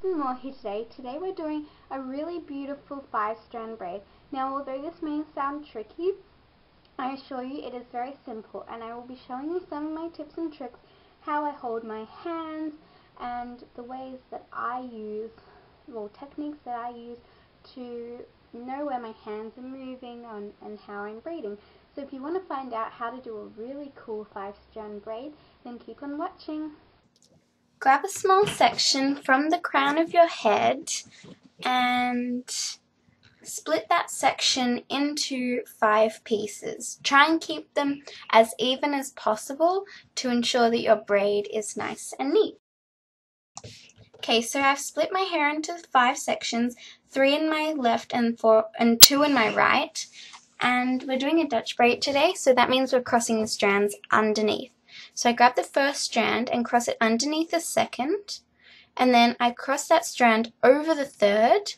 and more here today. Today we're doing a really beautiful 5-strand braid. Now although this may sound tricky, I assure you it is very simple, and I will be showing you some of my tips and tricks, how I hold my hands and the ways that I use, well, techniques that I use to know where my hands are moving and how I'm braiding. So if you want to find out how to do a really cool 5-strand braid, then keep on watching. Grab a small section from the crown of your head and split that section into 5 pieces. Try and keep them as even as possible to ensure that your braid is nice and neat. Okay, so I've split my hair into 5 sections, 3 in my left and 2 in my right. And we're doing a Dutch braid today, so that means we're crossing the strands underneath. So I grab the first strand and cross it underneath the second, and then I cross that strand over the third,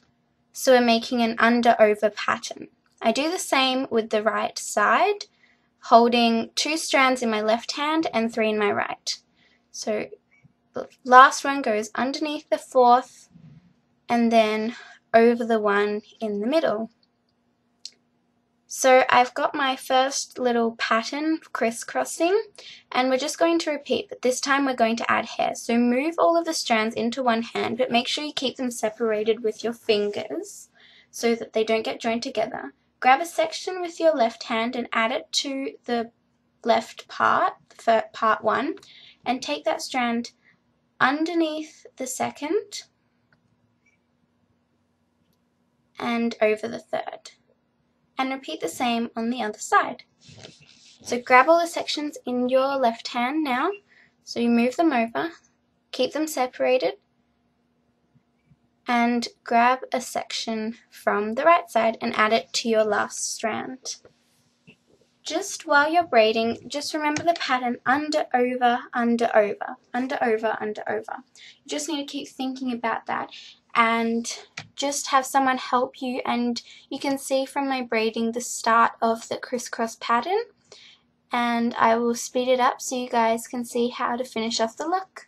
so we're making an under-over pattern. I do the same with the right side, holding 2 strands in my left hand and 3 in my right. So the last one goes underneath the fourth and then over the one in the middle. So I've got my first little pattern crisscrossing, and we're just going to repeat, but this time we're going to add hair. So move all of the strands into one hand, but make sure you keep them separated with your fingers so that they don't get joined together. Grab a section with your left hand and add it to the left part, for part 1, and take that strand underneath the second and over the third. And repeat the same on the other side. So grab all the sections in your left hand now, so you move them over, keep them separated, and grab a section from the right side and add it to your last strand. Just while you're braiding, just remember the pattern under, over, under, over, under, over, under, over. You just need to keep thinking about that and just have someone help you, and you can see from my braiding the start of the crisscross pattern, and I will speed it up so you guys can see how to finish off the look.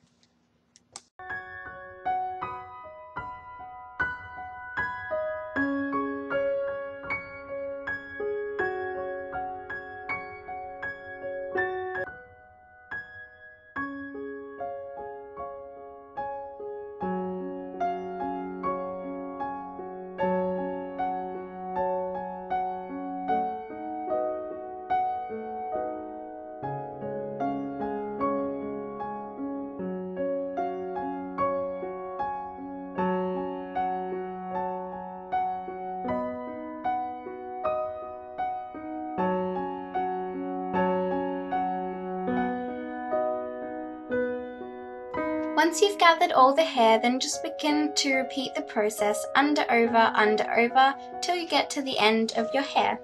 Once you've gathered all the hair, then just begin to repeat the process under, over, till you get to the end of your hair.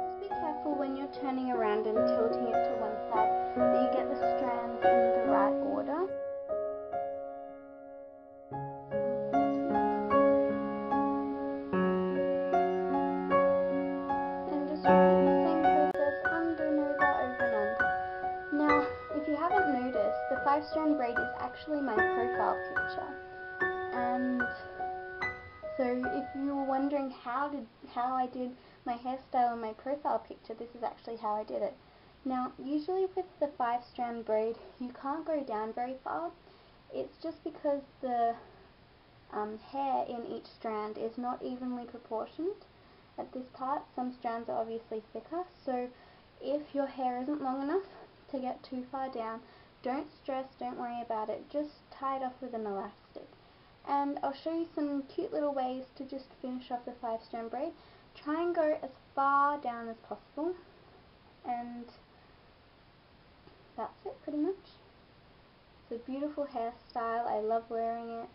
Just be careful when you're turning around and tilting it to one side that you get the strands in the right order. The 5-strand braid is actually my profile picture, and so if you were wondering how I did my hairstyle and my profile picture, this is actually how I did it. Now usually with the 5-strand braid you can't go down very far. It's just because the hair in each strand is not evenly proportioned at this part. Some strands are obviously thicker, so if your hair isn't long enough to get too far down, don't stress, don't worry about it, just tie it off with an elastic. And I'll show you some cute little ways to just finish off the 5-strand braid. Try and go as far down as possible, and that's it pretty much. It's a beautiful hairstyle, I love wearing it.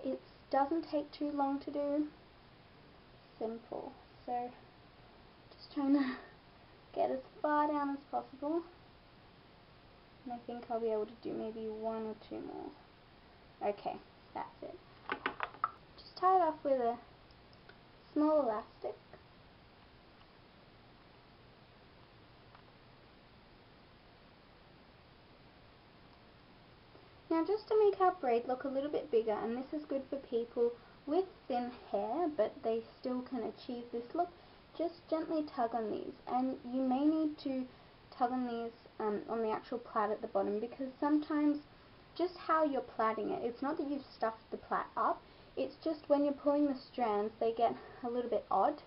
It doesn't take too long to do, simple, so just trying to get as far down as possible. And I think I'll be able to do maybe 1 or 2 more. Okay, that's it. Just tie it off with a small elastic Now just to make our braid look a little bit bigger, and this is good for people with thin hair but they still can achieve this look, just gently tug on these, and you may need to tug on these on the actual plait at the bottom, because sometimes just how you're plaiting it, it's not that you've stuffed the plait up, it's just when you're pulling the strands they get a little bit odd.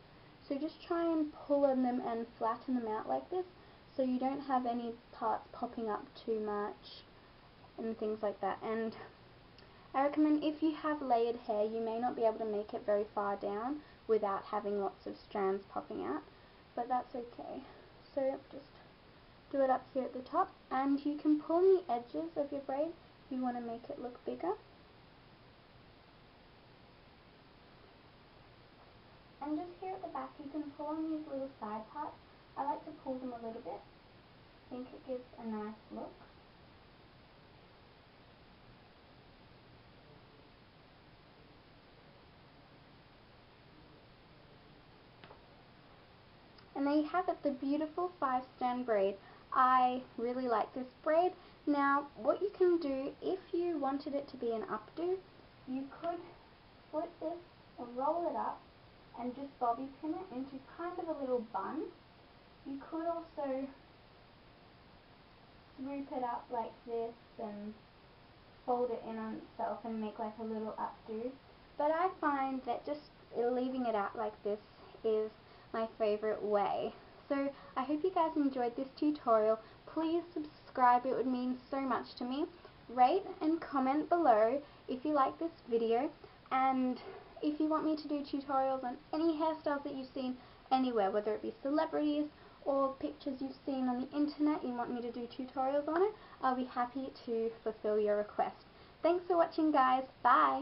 So just try and pull on them and flatten them out like this, so you don't have any parts popping up too much and things like that. And I recommend, if you have layered hair, you may not be able to make it very far down without having lots of strands popping out, but that's okay. So just do it up here at the top, and you can pull on the edges of your braid if you want to make it look bigger. And just here at the back you can pull on these little side parts. I like to pull them a little bit. I think it gives a nice look. And there you have it, the beautiful 5-strand braid. I really like this braid. Now what you can do, if you wanted it to be an updo, you could split this and roll it up and just bobby pin it into kind of a little bun. You could also swoop it up like this and fold it in on itself and make like a little updo. But I find that just leaving it out like this is my favorite way. So I hope you guys enjoyed this tutorial. Please subscribe, it would mean so much to me. Rate and comment below if you like this video, and if you want me to do tutorials on any hairstyles that you've seen anywhere, whether it be celebrities or pictures you've seen on the internet, you want me to do tutorials on it, I'll be happy to fulfill your request. Thanks for watching guys, bye!